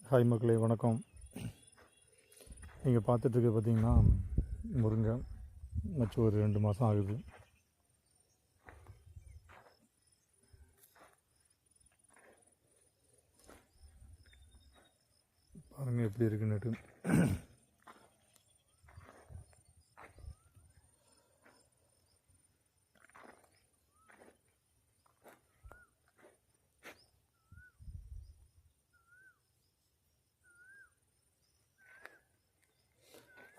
Hi மக்களே, வணக்கம். நீங்கள் பார்த்துட்ருக்க பார்த்தீங்கன்னா முருங்கை வச்சு ஒரு 2 மாதம் ஆகுது. பாருங்கள் எப்படி இருக்குன்னுட்டு.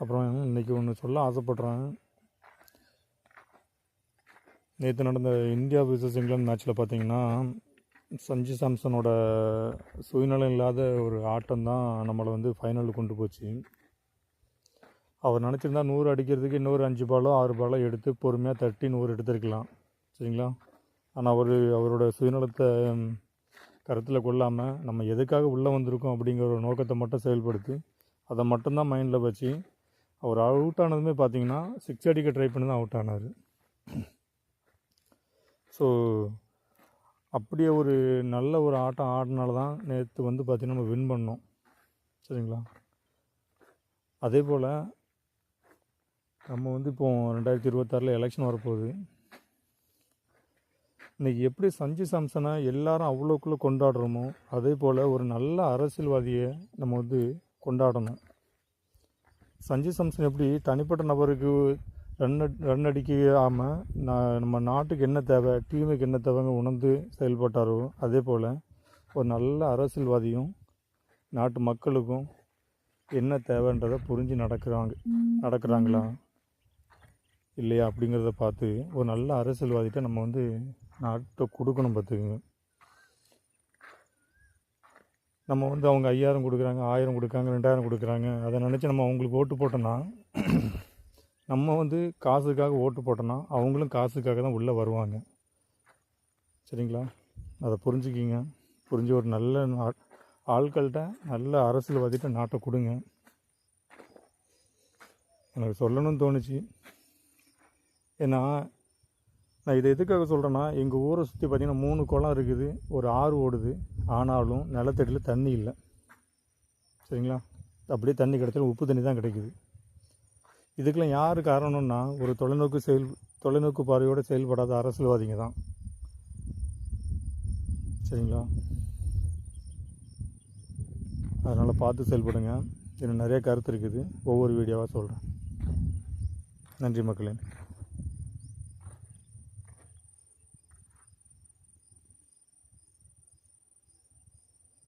அப்புறம் இன்றைக்கி ஒன்று சொல்ல ஆசைப்பட்றேன். நேற்று நடந்த இந்தியா விசஸ் இங்கிலாந்து மேட்ச்சில் பார்த்தீங்கன்னா சஞ்சு சாம்சனோட சுயநலம் இல்லாத ஒரு ஆட்டம் தான் நம்மளை வந்து ஃபைனலுக்கு கொண்டு போச்சு. அவர் நினச்சிருந்தா 100 அடிக்கிறதுக்கு இன்னொரு 5 பாலோ 6 பாலோ எடுத்து பொறுமையாக தட்டி 100 எடுத்துருக்கலாம், சரிங்களா? ஆனால் அவரோட சுயநலத்தை கருத்தில் கொள்ளாமல் நம்ம எதுக்காக உள்ளே வந்திருக்கோம் அப்படிங்கிற ஒரு நோக்கத்தை மட்டும் செயல்படுத்தி அதை மட்டும்தான் மைண்டில் வச்சு அவர் அவுட் ஆனதுமே பார்த்தீங்கன்னா 6 அடிக்க ட்ரை பண்ணி தான் அவுட் ஆனார். ஸோ அப்படியே ஒரு நல்ல ஒரு ஆட்டம் ஆடினால தான் நேற்று வந்து பார்த்திங்கன்னா நம்ம வின் பண்ணோம், சரிங்களா? அதே போல் நம்ம வந்து இப்போது 2026 எலெக்ஷன் வரப்போகுது. இன்றைக்கி எப்படி சஞ்சு சாம்சனை எல்லாரும் அவ்வளோக்குள்ளே கொண்டாடுறோமோ அதே போல் ஒரு நல்ல அரசியல்வாதியை நம்ம வந்து கொண்டாடணும். சஞ்சு சாம்சன் எப்படி தனிப்பட்ட நபருக்கு ரன் அடிக்காமல் நம்ம நாட்டுக்கு என்ன தேவை, டீமுக்கு என்ன தேவைங்க உணர்ந்து செயல்பட்டாரோ அதே போல் ஒரு நல்ல அரசியல்வாதியும் நாட்டு மக்களுக்கும் என்ன தேவைன்றதை புரிஞ்சு நடக்கிறாங்களா இல்லையா அப்படிங்கிறத பார்த்து ஒரு நல்ல அரசியல்வாதிகிட்ட நம்ம வந்து நாட்டை கொடுக்கணும். பார்த்துக்குங்க, நம்ம வந்து அவங்க 5000 கொடுக்குறாங்க, 1000 கொடுக்குறாங்க, 2000 கொடுக்குறாங்க, அதை நினச்சி நம்ம அவங்களுக்கு ஓட்டு போட்டோன்னா நம்ம வந்து காசுக்காக ஓட்டு போட்டோன்னா அவங்களும் காசுக்காக தான் உள்ளே வருவாங்க, சரிங்களா? அதை புரிஞ்சுக்கிங்க. புரிஞ்சு ஒரு நல்ல ஆட்கள்கிட்ட நல்ல அரசியல்வாதிகிட்ட நாட்டை கொடுங்க. எனக்கு சொல்லணும்னு தோணுச்சு. ஏன்னா நான் இதை எதுக்காக சொல்கிறேன்னா, எங்கள் ஊரை சுற்றி பார்த்திங்கன்னா 3 குளம் இருக்குது, ஒரு ஆறு ஓடுது. ஆனாலும் நிலத்தடியில் தண்ணி இல்லை, சரிங்களா? அப்படியே தண்ணி கிடைச்சாலும் உப்பு தண்ணி தான் கிடைக்குது. இதுக்கெல்லாம் யார் காரணம்னா ஒரு தொலைநோக்கு பார்வையோடு செயல்படாத அரசியல்வாதிங்க தான், சரிங்களா? அதனால் பார்த்து செயல்படுங்க. இன்னும் நிறைய கருத்து இருக்குது, ஒவ்வொரு வீடியோவாக சொல்கிறேன். நன்றி மக்களே.